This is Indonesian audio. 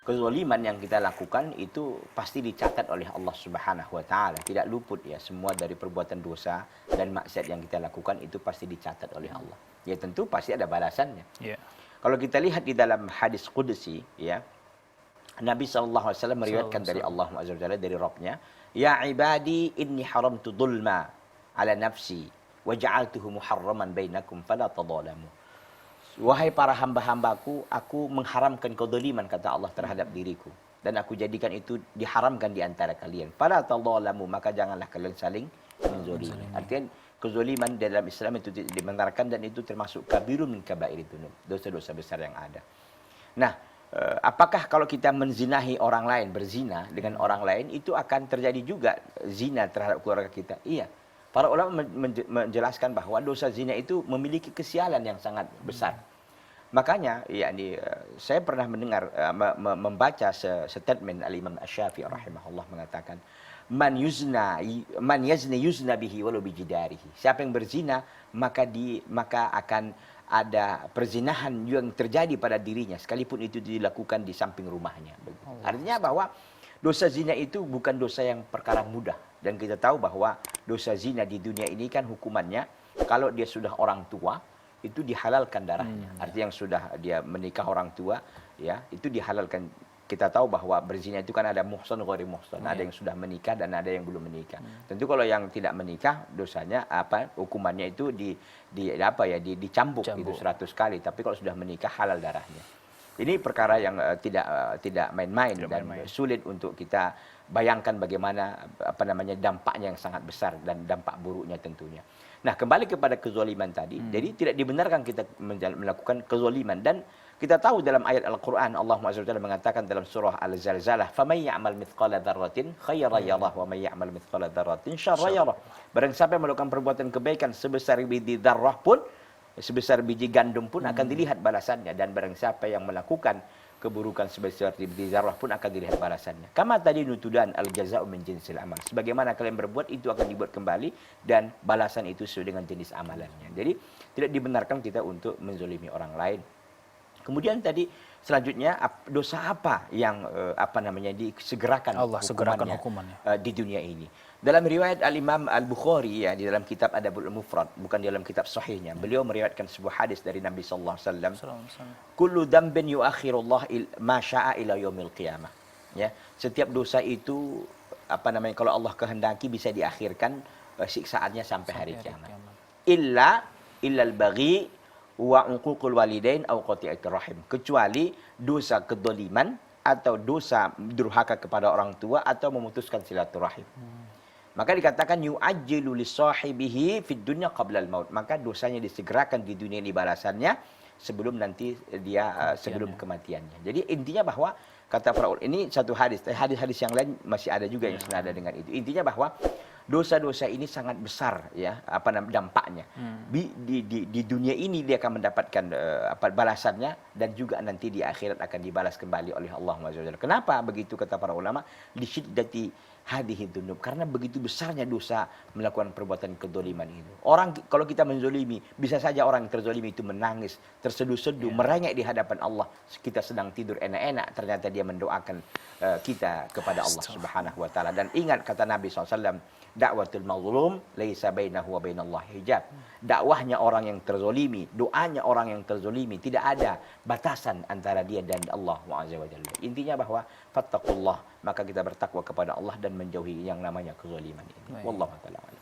kezaliman yang kita lakukan itu pasti dicatat oleh Allah Subhanahu wa taala. Tidak luput ya, semua dari perbuatan dosa dan maksiat yang kita lakukan itu pasti dicatat oleh Allah. Ya tentu pasti ada balasannya. Yeah. Kalau kita lihat di dalam hadis qudsi ya, Nabi SAW meriwayatkan dari Allah Azza wa Jalla, dari Rabb-Nya, "Ya ibadi inni haramtu dzulma ala nafsi wa ja'altuhu muharraman bainakum fala tadzalamu." Wahai para hamba-hambaku, aku mengharamkan kezaliman, kata Allah, terhadap diriku. Dan aku jadikan itu diharamkan di antara kalian. Fala tadzalamu, maka janganlah kalian saling menzalimi. Artinya kezaliman dalam Islam itu dibenarkan dan itu termasuk kabirun min kabairi dzunub, dosa-dosa besar yang ada. Nah, apakah kalau kita menzinahi orang lain, berzina dengan orang lain, itu akan terjadi juga zina terhadap keluarga kita? Iya. Para ulama menjelaskan bahwa dosa zina itu memiliki kesialan yang sangat besar. Makanya, yakni saya pernah mendengar, membaca statement Al-Imam Asy-Syafi'i rahimahullah mengatakan, man yazni yuzna bihi walau bijidarihi. Siapa yang berzina, maka akan ada perzinahan yang terjadi pada dirinya, sekalipun itu dilakukan di samping rumahnya. Artinya bahwa dosa zina itu bukan dosa yang perkara mudah. Dan kita tahu bahwa dosa zina di dunia ini kan hukumannya, kalau dia sudah orang tua, itu dihalalkan darahnya. Artinya yang sudah dia menikah orang tua, ya itu dihalalkan. Kita tahu bahwa berzina itu kan ada muhsan, ghairi muhsan. Ada yang sudah menikah dan ada yang belum menikah. Tentu kalau yang tidak menikah, dosanya hukumannya itu dicambuk itu 100 kali. Tapi kalau sudah menikah, halal darahnya. Ini perkara yang tidak main-main dan sulit untuk kita bayangkan bagaimana dampaknya yang sangat besar dan dampak buruknya tentunya. Nah, kembali kepada kezaliman tadi. Jadi tidak dibenarkan kita melakukan kezaliman, dan kita tahu dalam ayat Al-Qur'an Allah Azza wa Jalla mengatakan dalam surah Al-Zalzalah, "Faman ya'mal mithqala dzarratin khairan yarah wa man ya'mal mithqala dzarratin syarran yarah." Barang siapa yang melakukan perbuatan kebaikan sebesar biji dzarrah pun, sebesar biji gandum pun akan dilihat balasannya, dan barang siapa yang melakukan keburukan sebesar biji zarrah pun akan dilihat balasannya. Kama tadi nutudan al-jaza'u min jinsil amal. Sebagaimana kalian berbuat, itu akan dibuat kembali, dan balasan itu sesuai dengan jenis amalannya. Jadi tidak dibenarkan kita untuk menzalimi orang lain. Kemudian tadi selanjutnya, dosa apa yang disegerakan Allah segerakan hukumannya di dunia ini? Dalam riwayat Al-Imam Al-Bukhari, ya, di dalam kitab Adabul Mufrad, bukan di dalam kitab sahihnya, beliau meriwayatkan sebuah hadis dari Nabi sallallahu alaihi wasallam, kullu dzambin yuakhirullah ma syaa ila yaumil qiyamah. Ya, setiap dosa itu kalau Allah kehendaki bisa diakhirkan siksaannya sampai hari kiamat. Illal baghi wa uququl walidain au qati'atir rahim. Kecuali dosa kedzaliman atau dosa durhaka kepada orang tua atau memutuskan silaturahim. Maka dikatakan yu'ajjilu lisahibihi fid dunya qabla al-maut. Maka dosanya disegerakan di dunia ini balasannya sebelum nanti dia sebelum kematiannya. Jadi intinya bahwa kata para ulama, ini satu hadis, hadis-hadis yang lain masih ada juga yang senada dengan itu. Intinya bahwa dosa-dosa ini sangat besar, ya, dampaknya. Di dunia ini dia akan mendapatkan balasannya, dan juga nanti di akhirat akan dibalas kembali oleh Allah Azza wa Jalla. Kenapa begitu kata para ulama? Li syiddati hadhihi dzunub, karena begitu besarnya dosa melakukan perbuatan kedzaliman itu. Orang kalau kita menzalimi, bisa saja orang yang terzalimi itu menangis, terseduh-seduh, merengek di hadapan Allah. Kita sedang tidur enak-enak, ternyata dia mendoakan kita kepada Allah Subhanahu wa taala. Dan ingat kata Nabi SAW, da'watul mazlum laisa bainahu wa bainallahi hijab. Dakwahnya orang yang terzalimi, doanya orang yang terzalimi, tidak ada batasan antara dia dan Allah Azza wa Jalla. Intinya bahwa fattaqullah, maka kita bertakwa kepada Allah dan menjauhi yang namanya kezaliman ini. Wallahu ta'ala.